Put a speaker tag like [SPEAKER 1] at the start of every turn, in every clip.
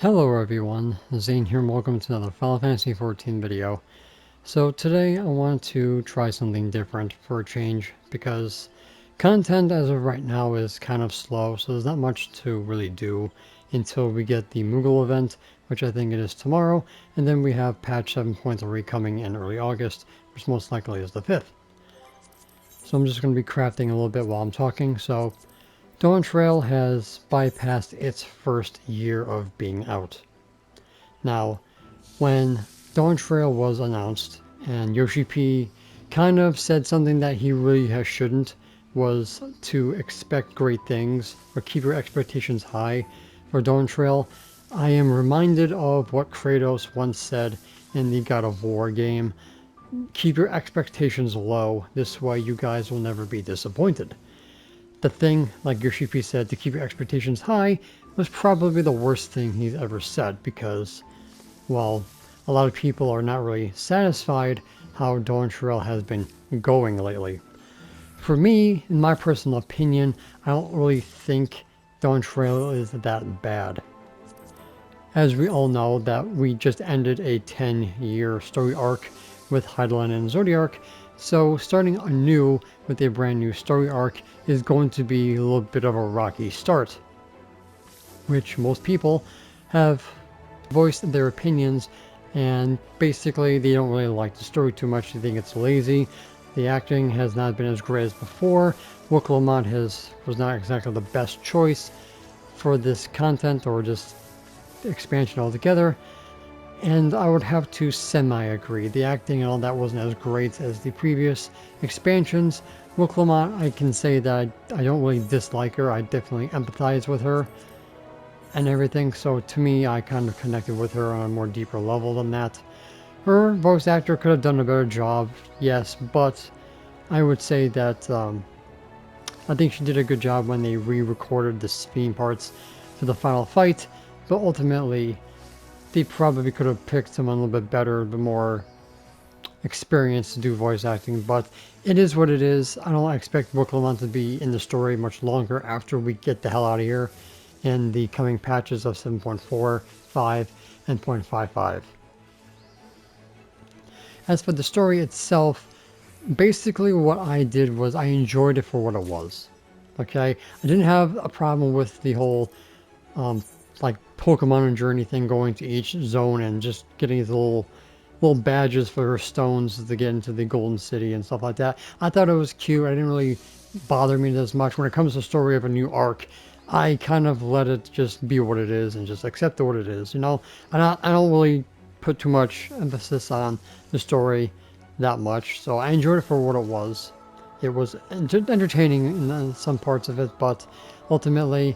[SPEAKER 1] Hello everyone, Zane here and welcome to another Final Fantasy XIV video. So today I want to try something different for a change because content as of right now is kind of slow, so there's not much to really do until we get the Moogle event, which I think it is tomorrow, and then we have patch 7.3 coming in early August, which most likely is the 5th. So I'm just going to be crafting a little bit while I'm talking. So dawntrail has bypassed its first year of being out. Now, when dawntrail was announced, and Yoshi P kind of said something that he really shouldn't, was to expect great things, or keep your expectations high for dawntrail, I am reminded of what Kratos once said in the God of War game: keep your expectations low, this way you guys will never be disappointed. The thing, like Yoshi P said, to keep your expectations high, was probably the worst thing he's ever said, because, well, a lot of people are not really satisfied how dawntrail has been going lately. For me, in my personal opinion, I don't really think dawntrail is that bad. As we all know, that we just ended a 10-year story arc with Heidelin and Zodiark, so starting anew with a brand new story arc is going to be a little bit of a rocky start, which most people have voiced their opinions, and basically they don't really like the story too much. They think it's lazy, the acting has not been as great as before, Lamont was not exactly the best choice for this content or just expansion altogether, and I would have to semi-agree. The acting and all that wasn't as great as the previous expansions. Lamont, I can say that I don't really dislike her, I definitely empathize with her and everything, so to me I kind of connected with her on a more deeper level than that. Her voice actor could have done a better job, yes, but I would say that I think she did a good job when they re-recorded the theme parts for the final fight, but ultimately they probably could have picked someone a little bit better, a bit more experienced to do voice acting, but it is what it is. I don't expect Lamont to be in the story much longer after we get the hell out of here in the coming patches of 7.4, 5, and 0.55. As for the story itself, basically what I did was I enjoyed it for what it was. Okay, I didn't have a problem with the whole like Pokemon journey thing, going to each zone and just getting these little badges for her stones to get into the Golden City and stuff like that. I thought it was cute. I didn't really bother me as much. When it comes to the story of a new arc, I kind of let it just be what it is and just accept what it is, you know. I don't really put too much emphasis on the story that much, so I enjoyed it for what it was. It was entertaining in some parts of it, but ultimately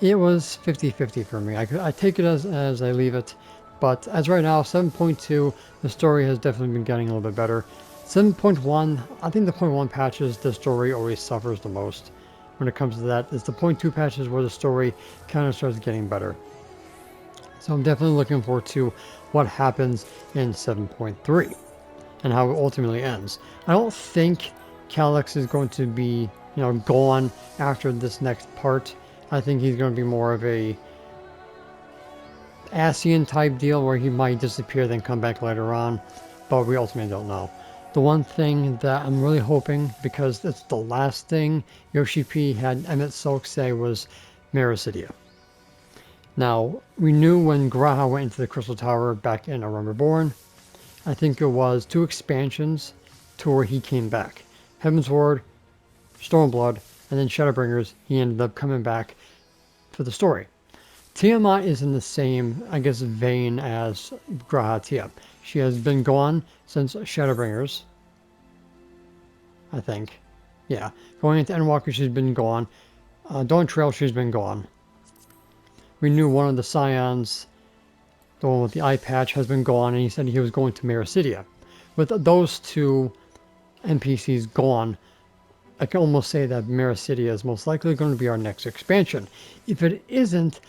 [SPEAKER 1] it was 50-50 for me. I take it as I leave it, but as right now, 7.2, the story has definitely been getting a little bit better. 7.1, I think the 0.1 patches, the story always suffers the most. When it comes to that, it's the 0.2 patches where the story kind of starts getting better. So I'm definitely looking forward to what happens in 7.3 and how it ultimately ends. I don't think Calyx is going to be, gone after this next part. I think he's going to be more of a Asian type deal where he might disappear then come back later on, but we ultimately don't know. The one thing that I'm really hoping, because it's the last thing Yoshi P had Emmett Silk say, was Mericidia. Now, we knew when Graha went into the Crystal Tower back in A Realm Reborn, I think it was 2 expansions to where he came back. Heaven's Ward, Stormblood, and then Shadowbringers, he ended up coming back for the story. Tiamat is in the same, I guess, vein as Graha Tia. She has been gone since Shadowbringers, I think. Yeah, going into Endwalker, she's been gone. Dawntrail, she's been gone. We knew one of the Scions, the one with the eye patch, has been gone, and he said he was going to Mericidia. With those 2 NPCs gone, I can almost say that Mericidia is most likely going to be our next expansion. If it isn't,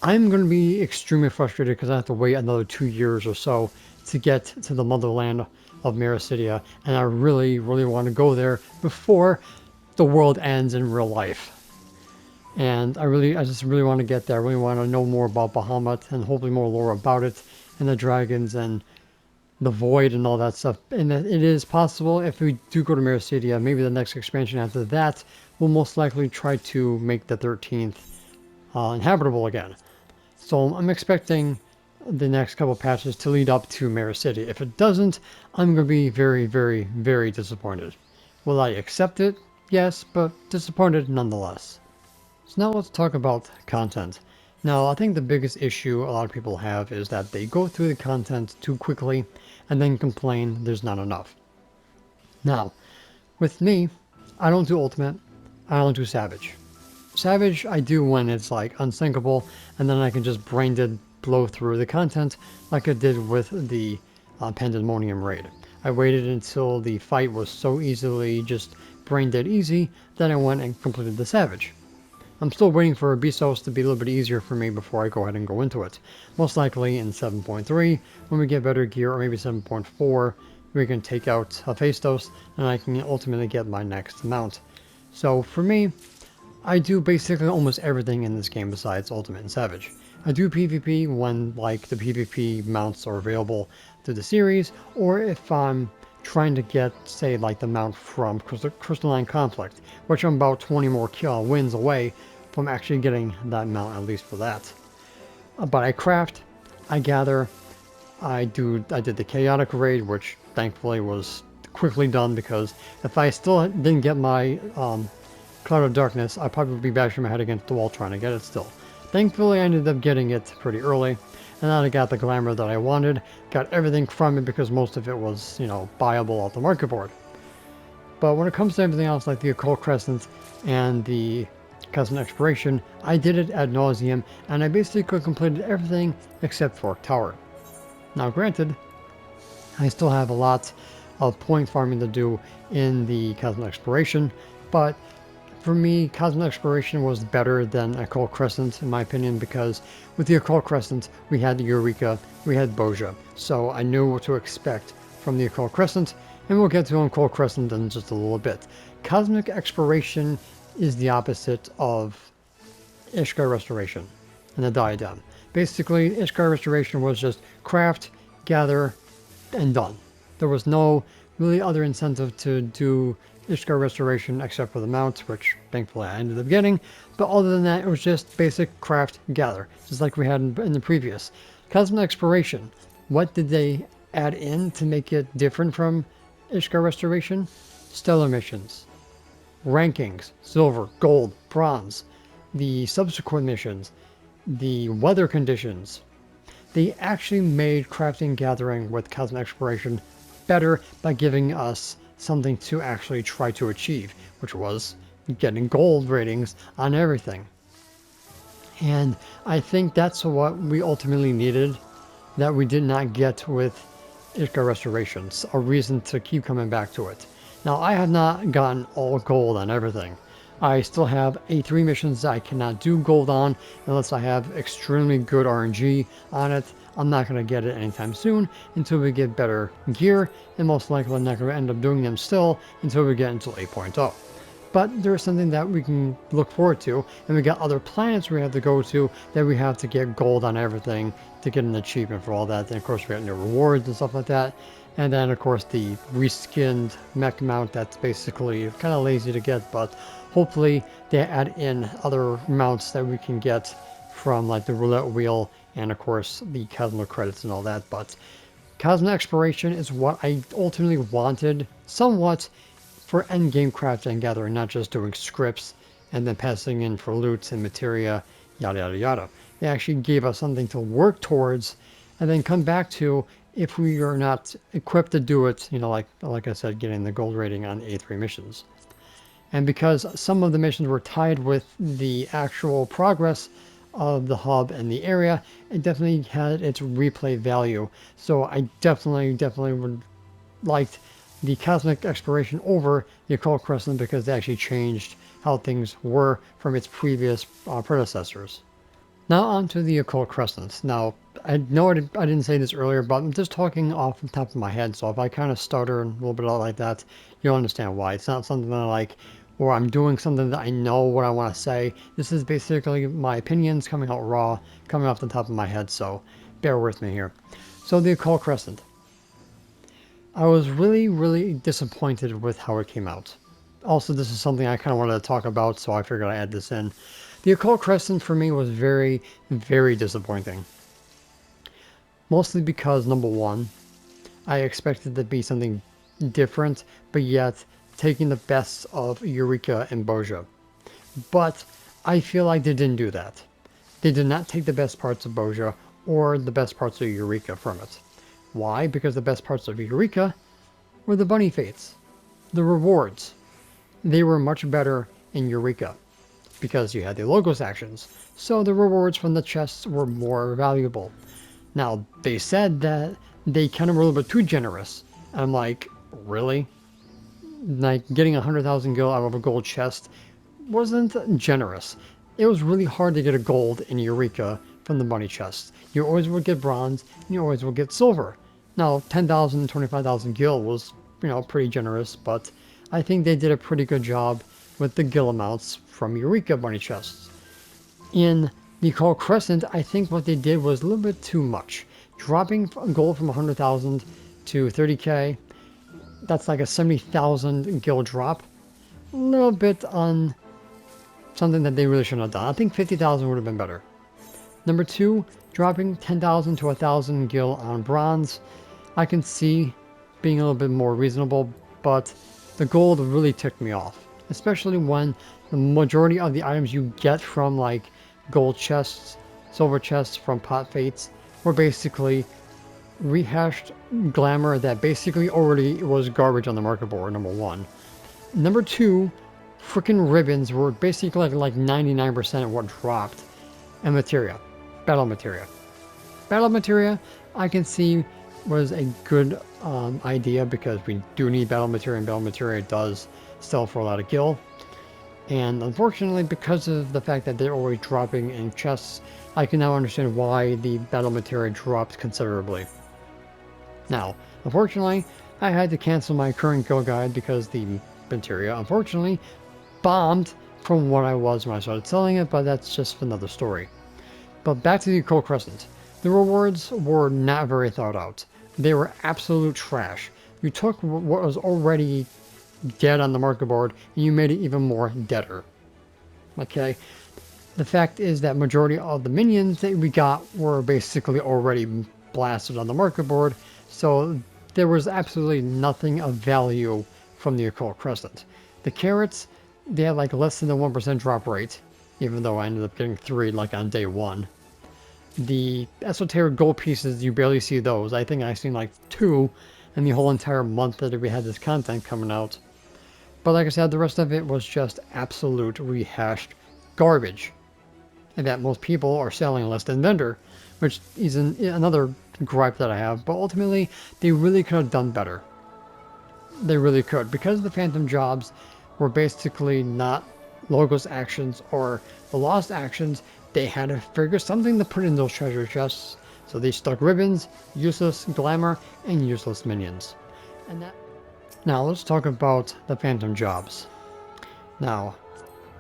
[SPEAKER 1] I'm going to be extremely frustrated because I have to wait another 2 years or so to get to the motherland of Mericidia, and I really, really want to go there before the world ends in real life. And I just really want to get there. I really want to know more about Bahamut and hopefully more lore about it and the dragons and the void and all that stuff. And it is possible if we do go to Meracidia, maybe the next expansion after that will most likely try to make the 13th inhabitable again. So I'm expecting the next couple patches to lead up to Meracidia. If it doesn't, I'm going to be very, very, very disappointed. Will I accept it? Yes, but disappointed nonetheless. So now let's talk about content. Now, I think the biggest issue a lot of people have is that they go through the content too quickly and then complain there's not enough. Now, with me, I don't do Ultimate, I don't do Savage. Savage I do when it's like unsinkable, and then I can just brain dead blow through the content like I did with the Pandemonium raid. I waited until the fight was so easily just brain dead easy that I went and completed the Savage. I'm still waiting for Abysos to be a little bit easier for me before I go ahead and go into it. Most likely in 7.3, when we get better gear, or maybe 7.4, we can take out Hephaestus, and I can ultimately get my next mount. So for me, I do basically almost everything in this game besides Ultimate and Savage. I do PvP when like the PvP mounts are available through the series, or if I'm trying to get, say, like the mount from Crystalline Conflict, which I'm about 20 more wins away from actually getting that mount, at least for that. But I craft, I gather, I did the Chaotic raid, which thankfully was quickly done, because if I still didn't get my Cloud of Darkness, I'd probably be bashing my head against the wall trying to get it still. Thankfully, I ended up getting it pretty early, and then I got the glamour that I wanted, got everything from it because most of it was, you know, buyable off the market board. But when it comes to everything else, like the Occult Crescent and the Crescent Exploration, I did it ad nauseum, and I basically completed everything except for Tower. Now granted, I still have a lot of point farming to do in the Cosmic Exploration, but for me, Cosmic Exploration was better than Occult Crescent, in my opinion, because with the Occult Crescent, we had Eureka, we had Boja, so I knew what to expect from the Occult Crescent, and we'll get to Occult Crescent in just a little bit. Cosmic Exploration is the opposite of Ishgard Restoration and the Diadem. Basically, Ishgard Restoration was just craft, gather, and done. There was no really other incentive to do Ishgard Restoration except for the mounts, which thankfully I ended up getting. But other than that, it was just basic craft, gather, just like we had in the previous. Cosmic Exploration, what did they add in to make it different from Ishgard Restoration? Stellar missions, rankings, silver, gold, bronze, the subsequent missions, the weather conditions. They actually made crafting gathering with Cosmic Exploration better by giving us something to actually try to achieve, which was getting gold ratings on everything. And I think that's what we ultimately needed that we did not get with Ishgard Restorations, a reason to keep coming back to it. Now, I have not gotten all gold on everything. I still have A3 missions that I cannot do gold on unless I have extremely good RNG on it. I'm not going to get it anytime soon until we get better gear, and most likely I'm not going to end up doing them still until we get into 8.0. But there's something that we can look forward to, and we got other planets we have to go to that we have to get gold on everything to get an achievement for all that. Then of course we got new rewards and stuff like that. And then of course the reskinned mech mount that's basically kind of lazy to get, but hopefully they add in other mounts that we can get from like the roulette wheel and of course the cosmic credits and all that. But Cosmic Exploration is what I ultimately wanted somewhat for endgame crafting and gathering, not just doing scripts and then passing in for loots and materia, yada yada yada. They actually gave us something to work towards and then come back to if we are not equipped to do it, you know, like I said, getting the gold rating on A3 missions. And because some of the missions were tied with the actual progress of the hub and the area, it definitely had its replay value. So I definitely would liked the Cosmic Exploration over the Occult Crescent because they actually changed how things were from its previous predecessors. Now on to the Occult Crescent. Now, I know I didn't say this earlier, but I'm just talking off the top of my head, so if I kind of stutter a little bit like that, you'll understand why. It's not something that I like or I'm doing something that I know what I want to say. This is basically my opinions coming out raw, coming off the top of my head, so bear with me here. So the occult crescent. I was really disappointed with how it came out. Also, this is something I kind of wanted to talk about, so I figured I'd add this in. The occult crescent for me was very disappointing. Mostly because, number one, I expected it to be something different, but yet taking the best of Eureka and Boja. But I feel like they didn't do that. They did not take the best parts of Boja or the best parts of Eureka from it. Why? Because the best parts of Eureka were the bunny fates, the rewards. They were much better in Eureka because you had the Logos actions, so the rewards from the chests were more valuable. Now, they said that they kind of were a little bit too generous. I'm like, really? Like, getting 100,000 gil out of a gold chest wasn't generous. It was really hard to get a gold in Eureka from the bunny chests. You always would get bronze, and you always would get silver. Now, 10,000, 25,000 gil was, pretty generous, but I think they did a pretty good job with the gil amounts from Eureka bunny chests. In the occult crescent, I think what they did was a little bit too much. Dropping gold from 100,000 to 30k, that's like a 70,000 gil drop. A little bit on something that they really shouldn't have done. I think 50,000 would have been better. Number two, dropping 10,000 to 1,000 gil on bronze. I can see being a little bit more reasonable, but the gold really ticked me off. Especially when the majority of the items you get from like gold chests, silver chests from pot fates were basically rehashed glamour that basically already was garbage on the market board, number one. Number two, freaking ribbons were basically like 99% of what dropped. And materia, battle materia. Battle materia, I can see was a good idea because we do need battle materia, and battle materia does sell for a lot of gil. And unfortunately, because of the fact that they're always dropping in chests, I can now understand why the battle materia dropped considerably. Now, unfortunately, I had to cancel my current gil guide because the materia, unfortunately, bombed from what I was when I started selling it, but that's just another story. But back to the occult crescent. The rewards were not very thought out. They were absolute trash. You took what was already dead on the market board and you made it even more deader. Okay? The fact is that majority of the minions that we got were basically already blasted on the market board, so there was absolutely nothing of value from the occult crescent. The carrots, they had like less than a 1% drop rate, even though I ended up getting 3 like on day 1. The esoteric gold pieces, you barely see those. I think I've seen like 2 in the whole entire month that we had this content coming out. But like I said, the rest of it was just absolute rehashed garbage. And that most people are selling less than vendor, which is another gripe that I have. But ultimately, they really could have done better. They really could. Because the phantom jobs were basically not Logos actions or the lost actions, they had to figure something to put in those treasure chests. So they stuck ribbons, useless glamour, and useless minions. Now let's talk about the phantom jobs. Now,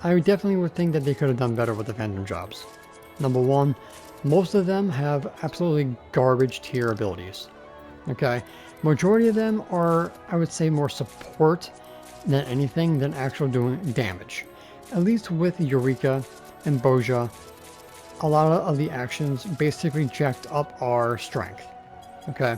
[SPEAKER 1] I definitely would think that they could have done better with the phantom jobs. Number one, most of them have absolutely garbage tier abilities. Okay, majority of them are, I would say, more support than anything than actual doing damage. At least with Eureka and Boja, a lot of the actions basically jacked up our strength. Okay,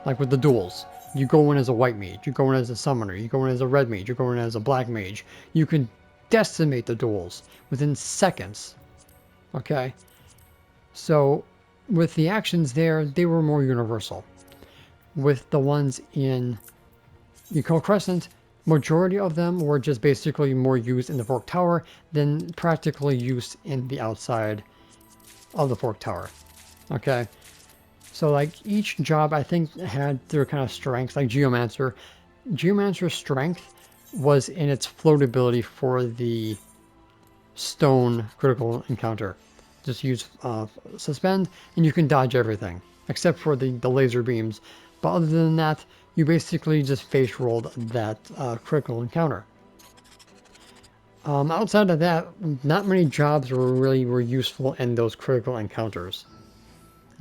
[SPEAKER 1] like with the duels. You go in as a white mage, you go in as a summoner, you go in as a red mage, you go in as a black mage. You can decimate the duels within seconds. Okay, so with the actions there, they were more universal. With the ones in the occult crescent, majority of them were just basically more used in the Fork Tower than practically used in the outside of the Fork Tower. Okay, so like each job I think had their kind of strengths. Like Geomancer's strength was in its floatability for the stone critical encounter. Just use suspend and you can dodge everything except for the laser beams. But other than that, you basically just face rolled that critical encounter. Outside of that, not many jobs were useful in those critical encounters.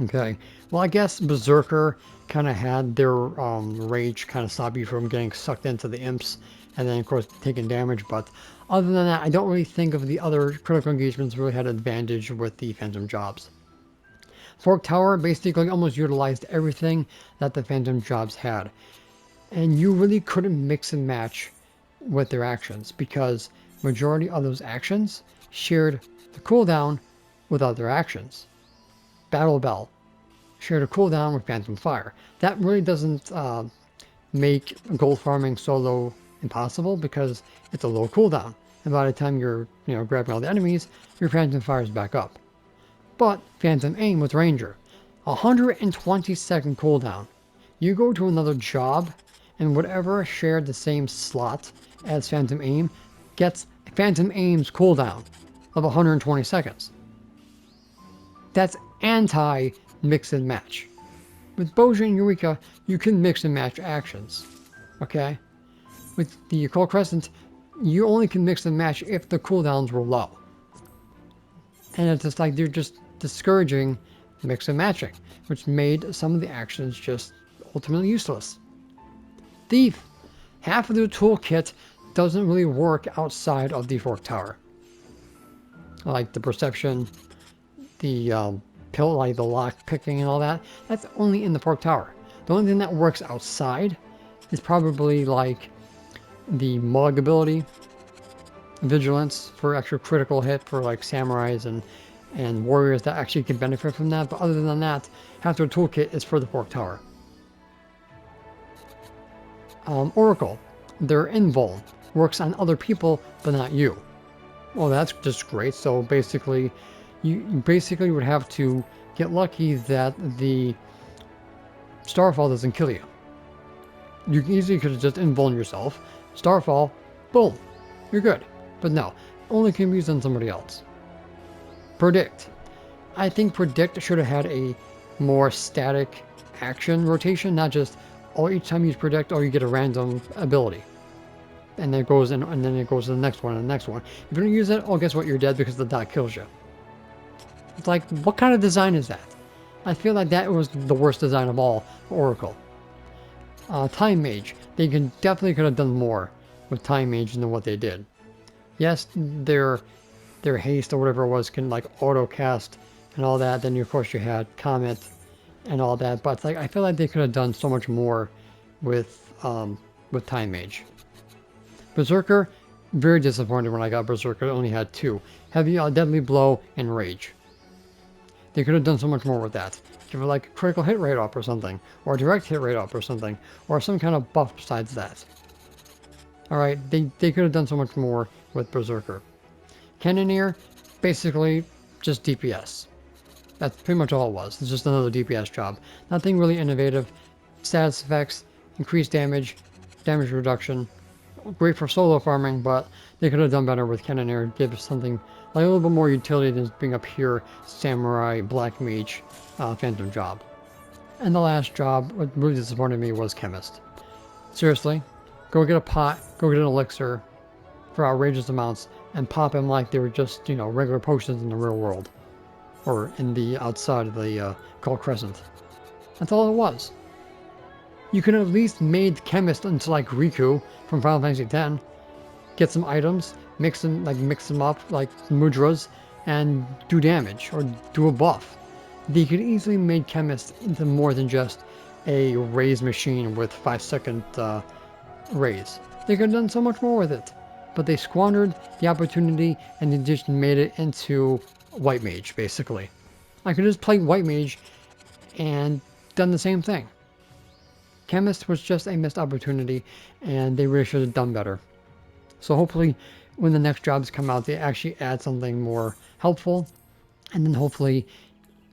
[SPEAKER 1] Okay, well, I guess Berserker kind of had their rage kind of stop you from getting sucked into the imps, and then of course taking damage. But other than that, I don't really think of the other critical engagements really had an advantage with the Phantom jobs. Fork Tower basically almost utilized everything that the Phantom jobs had, and you really couldn't mix and match with their actions because majority of those actions shared the cooldown with other actions. Battle Bell shared a cooldown with Phantom Fire. That really doesn't make gold farming solo impossible because it's a low cooldown, and by the time you're grabbing all the enemies, your Phantom Fire is back up. But Phantom Aim with Ranger, 120-second cooldown. You go to another job, and whatever shared the same slot as Phantom Aim gets Phantom Aim's cooldown of 120 seconds. That's anti-mix and match. With Bojin and Eureka, you can mix and match actions. Okay? With the Occult Crescent, you only can mix and match if the cooldowns were low. And it's just like they're just discouraging mix and matching, which made some of the actions just ultimately useless. Thief, half of the toolkit doesn't really work outside of the Fork Tower. Like the perception, the pill, like the lock picking and all that, that's only in the Fork Tower. The only thing that works outside is probably like the Mug ability, Vigilance for extra critical hit for like samurais and warriors that actually can benefit from that. But other than that, half their toolkit is for the Fork Tower. Oracle, their invuln works on other people but not you. Well, that's just great. So basically, you basically would have to get lucky that the Starfall doesn't kill you. You easily could have just invuln yourself. Starfall, boom, you're good. But no, only can be used on somebody else. Predict. I think Predict should have had a more static action rotation, not just each time you use Predict, you get a random ability. And then it goes in, and then it goes to the next one and the next one. If you don't use it, guess what? You're dead because the dot kills you. It's like, what kind of design is that? I feel like that was the worst design of all for Oracle. Time Mage. They definitely could have done more with Time Mage than what they did. Yes, their haste or whatever it was can like auto cast and all that. Then of course you had Comet and all that. But like I feel like they could have done so much more with Time Mage. Berserker, very disappointed when I got Berserker. It only had 2. Heavy, Deadly Blow, and Rage. They could have done so much more with that. Give it like a critical hit rate up or something, or a direct hit rate up or something, or some kind of buff besides that. Alright, they could have done so much more with Berserker. Cannoneer, basically just DPS. That's pretty much all it was. It's just another DPS job. Nothing really innovative. Status effects, increased damage, damage reduction. Great for solo farming, but they could have done better with Cannoneer. Give us something like a little bit more utility than being a pure samurai black mage phantom job. And the last job, what really disappointed me, was Chemist. Seriously, go get a pot, go get an elixir for outrageous amounts, and pop them like they were just, regular potions in the real world. Or in the outside of the Occult Crescent. That's all it was. You could have at least made Chemist into like Riku from Final Fantasy X. Get some items, mix them up like mudras, and do damage or do a buff. They could easily make Chemist into more than just a raise machine with 5-second raise. They could have done so much more with it, but they squandered the opportunity and they just made it into White Mage basically. I could just play White Mage and done the same thing. Chemist was just a missed opportunity, and they really should have done better. So hopefully, when the next jobs come out, they actually add something more helpful, and then hopefully,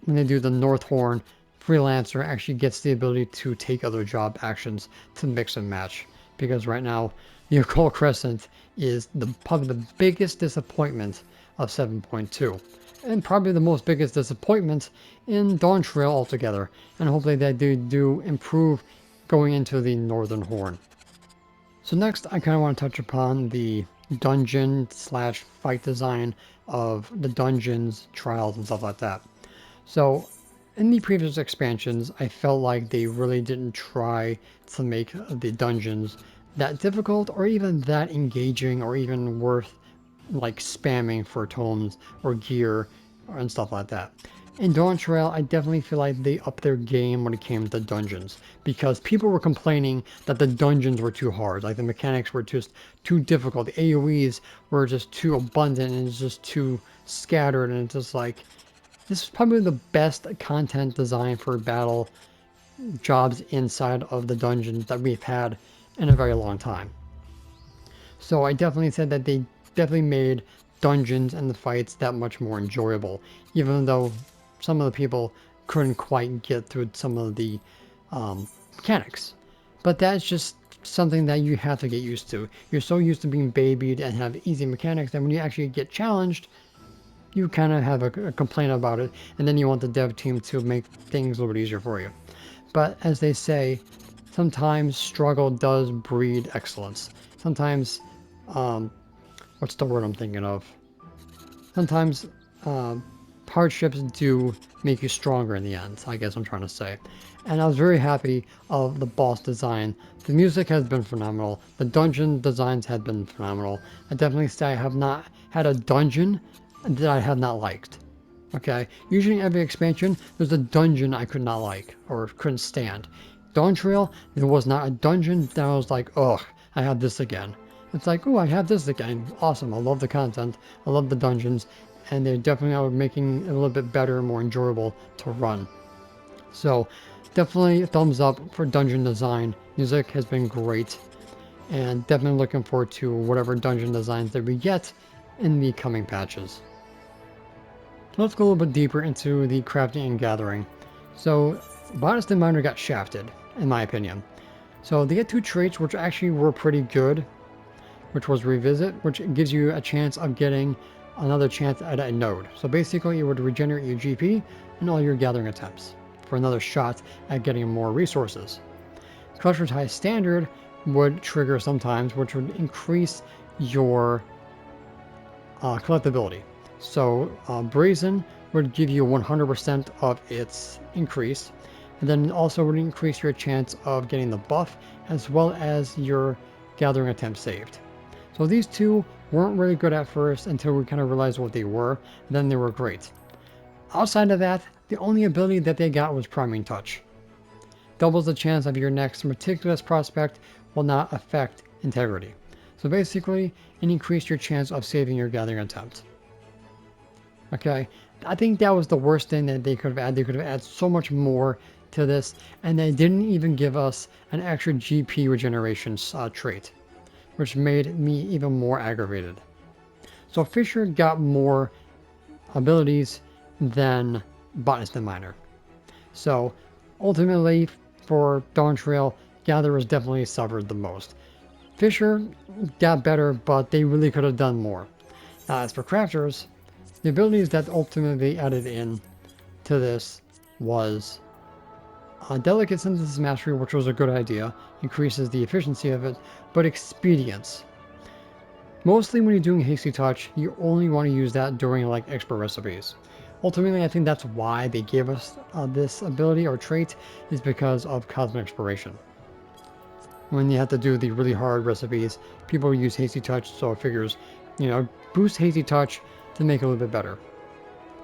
[SPEAKER 1] when they do the North Horn, Freelancer actually gets the ability to take other job actions to mix and match. Because right now, the Occult Crescent is probably the biggest disappointment of 7.2. And probably the most biggest disappointment in Dawntrail altogether. And hopefully they do improve going into the Northern Horn. So next, I kind of want to touch upon the dungeon slash fight design of the dungeons, trials, and stuff like that. So in the previous expansions, I felt like they really didn't try to make the dungeons that difficult or even that engaging or even worth like spamming for tomes or gear and stuff like that. In Dawntrail, I definitely feel like they upped their game when it came to dungeons because people were complaining that the dungeons were too hard, like the mechanics were just too difficult, the AoEs were just too abundant and it's just too scattered, and it's just like, this is probably the best content design for battle jobs inside of the dungeons that we've had in a very long time. So I definitely said that they definitely made dungeons and the fights that much more enjoyable, even though some of the people couldn't quite get through some of the mechanics. But that's just something that you have to get used to. You're so used to being babied and have easy mechanics that when you actually get challenged, you kind of have a complaint about it, and then you want the dev team to make things a little bit easier for you. But as they say, sometimes struggle does breed excellence. Sometimes, what's the word I'm thinking of? Sometimes hardships do make you stronger in the end, I guess I'm trying to say. And I was very happy of the boss design. The music has been phenomenal. The dungeon designs have been phenomenal. I definitely say I have not had a dungeon that I have not liked. Okay, usually in every expansion, there's a dungeon I could not like or couldn't stand. Dawntrail, there was not a dungeon that I was like, ugh, I have this again. It's like, oh, I have this again. Awesome, I love the content, I love the dungeons, and they're definitely making it a little bit better and more enjoyable to run. So, definitely a thumbs up for dungeon design. Music has been great, and definitely looking forward to whatever dungeon designs that we get in the coming patches. Let's go a little bit deeper into the crafting and gathering. So, Botanist and Miner got shafted, in my opinion. So they get two traits which actually were pretty good, which was Revisit, which gives you a chance of getting another chance at a node. So basically it would regenerate your GP and all your gathering attempts for another shot at getting more resources. Cluster's High Standard would trigger sometimes, which would increase your collectability. So Brazen would give you 100% of its increase, and then also would increase your chance of getting the buff as well as your gathering attempt saved. So these two weren't really good at first until we kind of realized what they were, and then they were great. Outside of that, the only ability that they got was Priming Touch. Doubles the chance of your next meticulous prospect will not affect integrity. So basically, it increased your chance of saving your gathering attempt. Okay, I think that was the worst thing that they could have added. They could have added so much more to this, and they didn't even give us an extra GP regeneration trait, which made me even more aggravated. So Fisher got more abilities than Botanist and Miner. So ultimately, for Dawntrail, Gatherers definitely suffered the most. Fisher got better, but they really could have done more. As for Crafters, the abilities that ultimately added in to this was Delicate Synthesis Mastery, which was a good idea, increases the efficiency of it, but Expedience. Mostly when you're doing Hasty Touch, you only want to use that during like expert recipes. Ultimately, I think that's why they gave us this ability or trait, is because of Cosmic Exploration. When you have to do the really hard recipes, people use Hasty Touch, so it figures, boost Hasty Touch to make it a little bit better.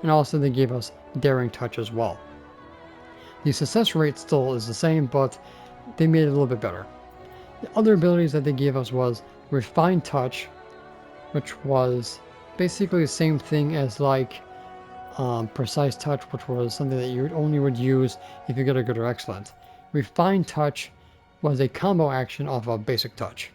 [SPEAKER 1] And also they gave us Daring Touch as well. The success rate still is the same, but they made it a little bit better. The other abilities that they gave us was Refined Touch, which was basically the same thing as like Precise Touch, which was something that you only would use if you get a good or excellent. Refined Touch was a combo action off of Basic Touch.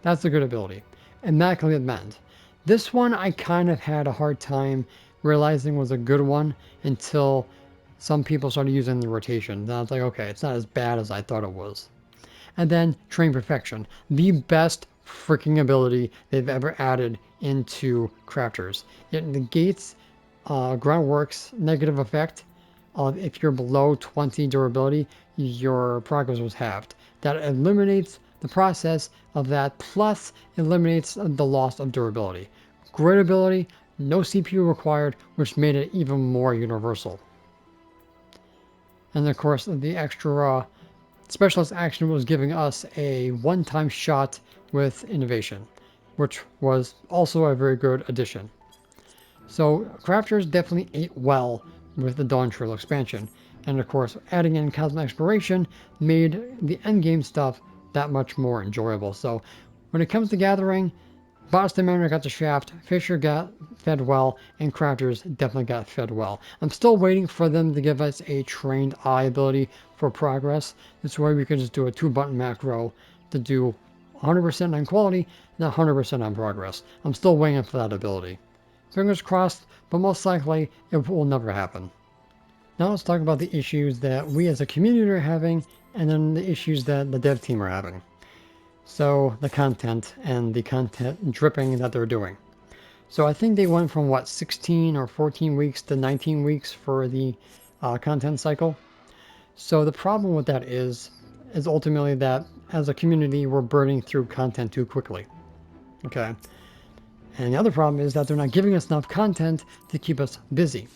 [SPEAKER 1] That's a good ability. Immaculate Mend. This one I kind of had a hard time realizing was a good one until some people started using the rotation. Then I was like, okay, it's not as bad as I thought it was. And then Train Perfection. The best freaking ability they've ever added into Crafters. It negates Groundwork's negative effect of if you're below 20 durability, your progress was halved. That eliminates the process of that, plus eliminates the loss of durability. Great ability, no CPU required, which made it even more universal. And of course, the extra specialist action was giving us a one-time shot with innovation, which was also a very good addition. So crafters definitely ate well with the dawntrail expansion, and of course adding in cosmic exploration made the endgame stuff that much more enjoyable. So when it comes to gathering, Boston Manor got the shaft, Fisher got fed well, and crafters definitely got fed well. I'm still waiting for them to give us a trained eye ability for progress. This way we can just do a 2-button macro to do 100% on quality and 100% on progress. I'm still waiting for that ability. Fingers crossed, but most likely it will never happen. Now let's talk about the issues that we as a community are having, and then the issues that the dev team are having. So the content and the content dripping that they're doing. So I think they went from 16 or 14 weeks to 19 weeks for the content cycle. So the problem with that is ultimately that as a community we're burning through content too quickly. Okay. And the other problem is that they're not giving us enough content to keep us busy.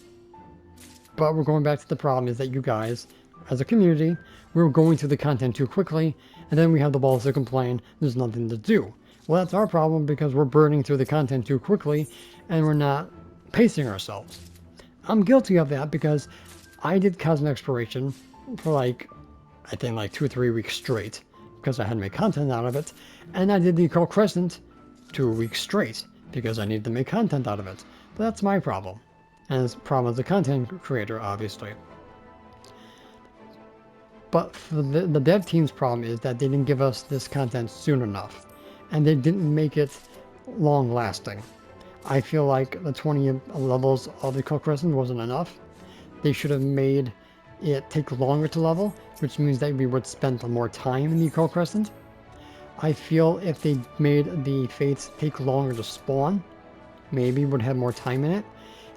[SPEAKER 1] But we're going back to the problem is that you guys, as a community, we're going through the content too quickly, and then we have the balls to complain there's nothing to do. Well, that's our problem because we're burning through the content too quickly, and we're not pacing ourselves. I'm guilty of that because I did cosmic exploration for I think 2 or 3 weeks straight because I had to make content out of it, and I did the occult crescent 2 weeks straight because I needed to make content out of it. But that's my problem. And it's a problem as a content creator, obviously. But for the dev team's problem is that they didn't give us this content soon enough. And they didn't make it long lasting. I feel like the 20 levels of the occult crescent wasn't enough. They should have made it take longer to level, which means that we would spend more time in the occult crescent. I feel if they made the fates take longer to spawn, maybe would have more time in it.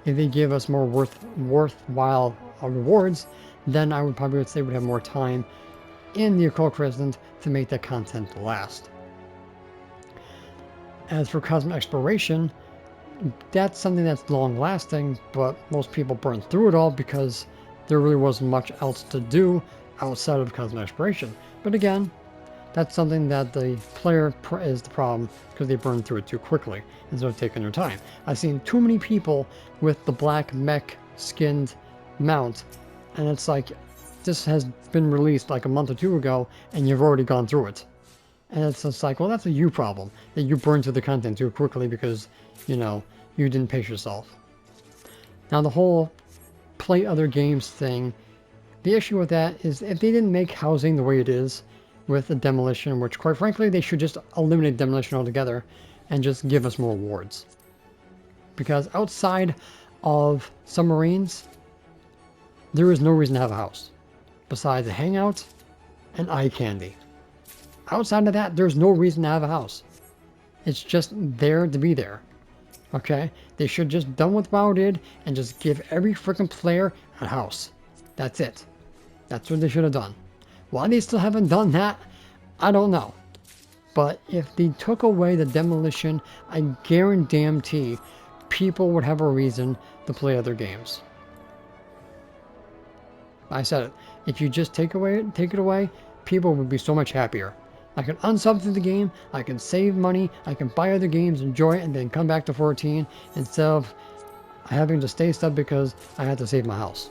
[SPEAKER 1] If they give us more worthwhile rewards, then I would probably say we'd have more time in the occult crescent to make that content last. As for cosmic exploration, that's something that's long lasting, but most people burn through it all because there really wasn't much else to do outside of cosmic exploration. But again, that's something that the player is the problem because they burn through it too quickly instead of taking their time. I've seen too many people with the black mech skinned mount, and it's like this has been released like a month or 2 ago and you've already gone through it. And it's just like, well, that's a you problem, that you burn through the content too quickly because, you didn't pace yourself. Now the whole play other games thing, the issue with that is if they didn't make housing the way it is, with the demolition, which quite frankly they should just eliminate demolition altogether and just give us more rewards. Because outside of submarines, there is no reason to have a house besides a hangout and eye candy. Outside of that, there's no reason to have a house. It's just there to be there. Okay? They should just done what WoW did and just give every freaking player a house. That's it. That's what they should have done. Why they still haven't done that, I don't know. But if they took away the demolition, I guarantee people would have a reason to play other games. I said it. If you just take it away, people would be so much happier. I can unsub to the game, I can save money, I can buy other games, enjoy it, and then come back to 14 instead of having to stay sub because I had to save my house.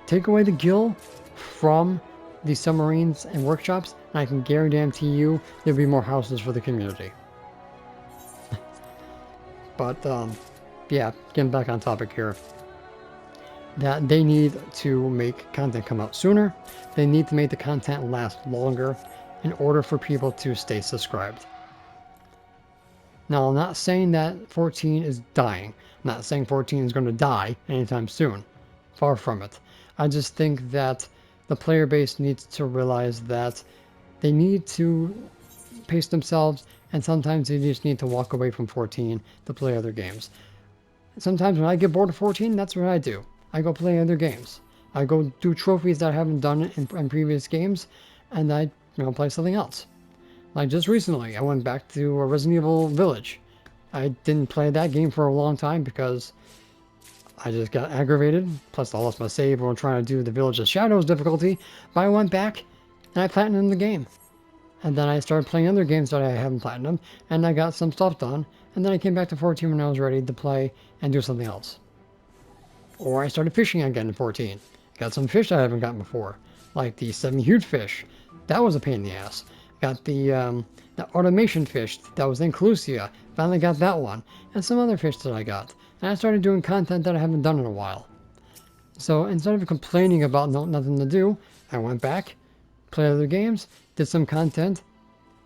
[SPEAKER 1] Take away the guild from the submarines and workshops, and I can guarantee you there'll be more houses for the community. But yeah, getting back on topic here, that they need to make content come out sooner. They need to make the content last longer in order for people to stay subscribed. Now, I'm not saying that 14 is dying. I'm not saying 14 is going to die anytime soon. Far from it. I just think that the player base needs to realize that they need to pace themselves, and sometimes they just need to walk away from 14 to play other games. Sometimes when I get bored of 14, that's what I do. I go play other games. I go do trophies that I haven't done in previous games, and I play something else. Like just recently, I went back to Resident Evil Village. I didn't play that game for a long time because I just got aggravated. Plus, I lost my save while trying to do the Village of Shadows difficulty. But I went back and I platinumed the game. And then I started playing other games that I haven't platinumed, and I got some stuff done. And then I came back to 14 when I was ready to play and do something else. Or I started fishing again in 14. Got some fish I haven't gotten before, like the 7 huge fish. That was a pain in the ass. Got the automation fish that was in Clusia. Finally got that one. And some other fish that I got. And I started doing content that I haven't done in a while. So instead of complaining about nothing to do, I went back, played other games, did some content,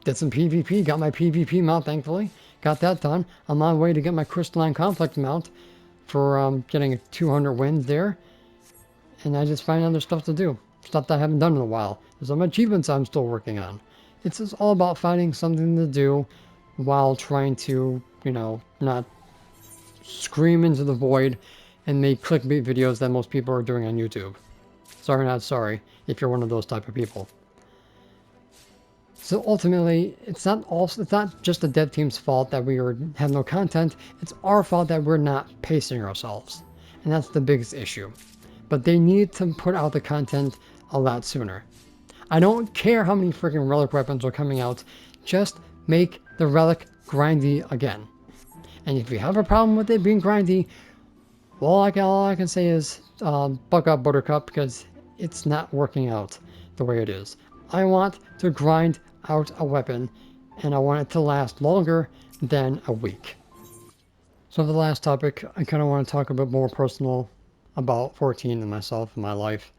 [SPEAKER 1] did some PvP, got my PvP mount thankfully, got that done. I'm on my way to get my Crystalline Conflict mount for getting 200 wins there. And I just find other stuff to do, stuff that I haven't done in a while. There's some achievements I'm still working on. It's just all about finding something to do while trying to, not scream into the void and make clickbait videos that most people are doing on YouTube. Sorry, not sorry, if you're one of those type of people. So ultimately, it's not just the dev team's fault that we have no content. It's our fault that we're not pacing ourselves, and that's the biggest issue. But they need to put out the content a lot sooner. I don't care how many freaking relic weapons are coming out. Just make the relic grindy again. And if you have a problem with it being grindy, well, all I can say is buck up, Buttercup, because it's not working out the way it is. I want to grind out a weapon, and I want it to last longer than a week. So for the last topic, I kind of want to talk a bit more personal about 14 and myself and my life.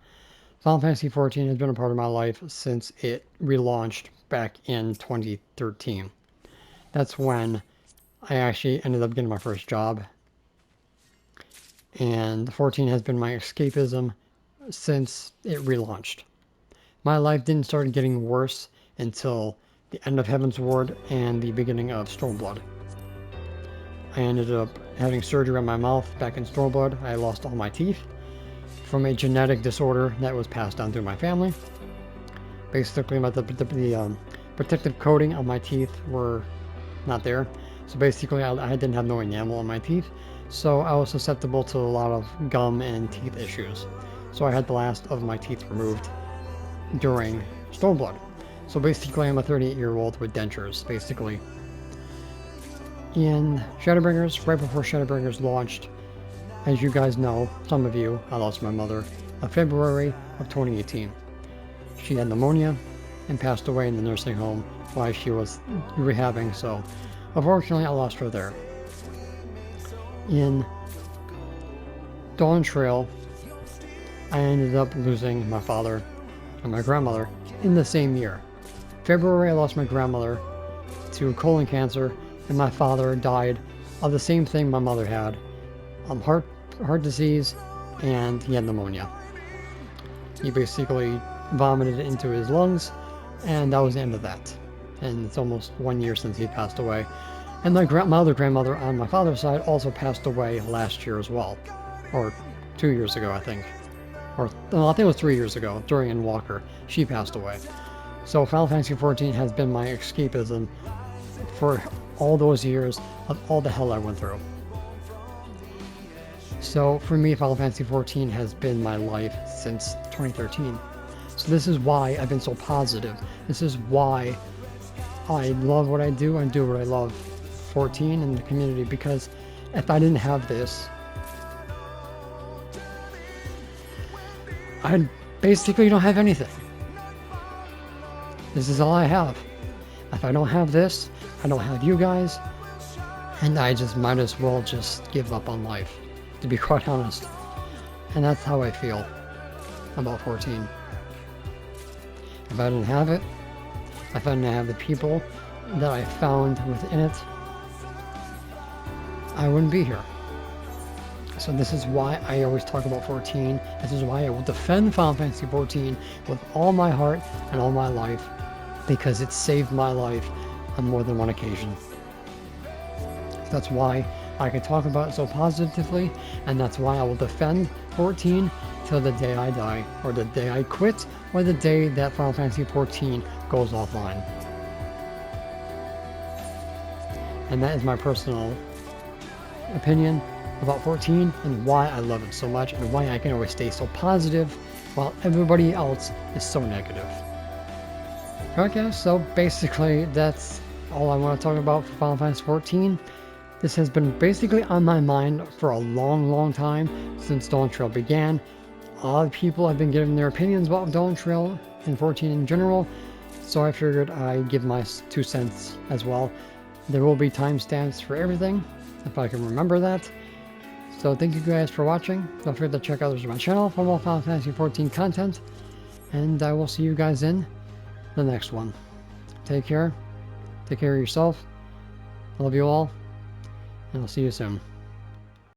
[SPEAKER 1] Final Fantasy 14 has been a part of my life since it relaunched back in 2013. That's when I actually ended up getting my first job. And 14 has been my escapism since it relaunched. My life didn't start getting worse until the end of Heaven's Ward and the beginning of Stormblood. I ended up having surgery on my mouth back in Stormblood. I lost all my teeth from a genetic disorder that was passed down through my family. Basically, the protective coating on my teeth were not there. So basically, I didn't have no enamel on my teeth. So I was susceptible to a lot of gum and teeth issues. So I had the last of my teeth removed during Stormblood. So basically, I'm a 38-year-old with dentures, basically. In Shadowbringers, right before Shadowbringers launched, as you guys know, some of you, I lost my mother in February of 2018. She had pneumonia and passed away in the nursing home while she was rehabbing, so unfortunately I lost her there. In Dawntrail, I ended up losing my father and my grandmother in the same year. February, I lost my grandmother to colon cancer, and my father died of the same thing my mother had, heart disease, and he had pneumonia. He basically vomited it into his lungs, and that was the end of that. And it's almost 1 year since he passed away. And my other grandmother on my father's side also passed away last year as well, or 2 years ago, I think. Or no, I think it was 3 years ago, during Walker. She passed away. So Final Fantasy XIV has been my escapism for all those years of all the hell I went through. So for me, Final Fantasy XIV has been my life since 2013. So this is why I've been so positive. This is why I love what I do and do what I love. 14 and the community, because if I didn't have this, I basically don't have anything. This is all I have. If I don't have this, I don't have you guys, and I just might as well just give up on life, to be quite honest. And that's how I feel about 14. If I didn't have it, if I didn't have the people that I found within it, I wouldn't be here. So this is why I always talk about 14. This is why I will defend Final Fantasy 14 with all my heart and all my life, because it saved my life on more than one occasion. That's why I can talk about it so positively, and that's why I will defend 14 till the day I die, or the day I quit, or the day that Final Fantasy XIV goes offline. And that is my personal opinion about 14 and why I love it so much and why I can always stay so positive while everybody else is so negative. Okay, so basically that's all I want to talk about for Final Fantasy XIV. This has been basically on my mind for a long time since Dawntrail began. A lot of people have been giving their opinions about Dawntrail and 14 in general, so I figured I'd give my 2 cents as well. There will be timestamps for everything, if I can remember that. So thank you guys for watching. Don't forget to check out my channel for more Final Fantasy XIV content, and I will see you guys in the next one. Take care. Take care of yourself. I love you all, and I'll see you soon.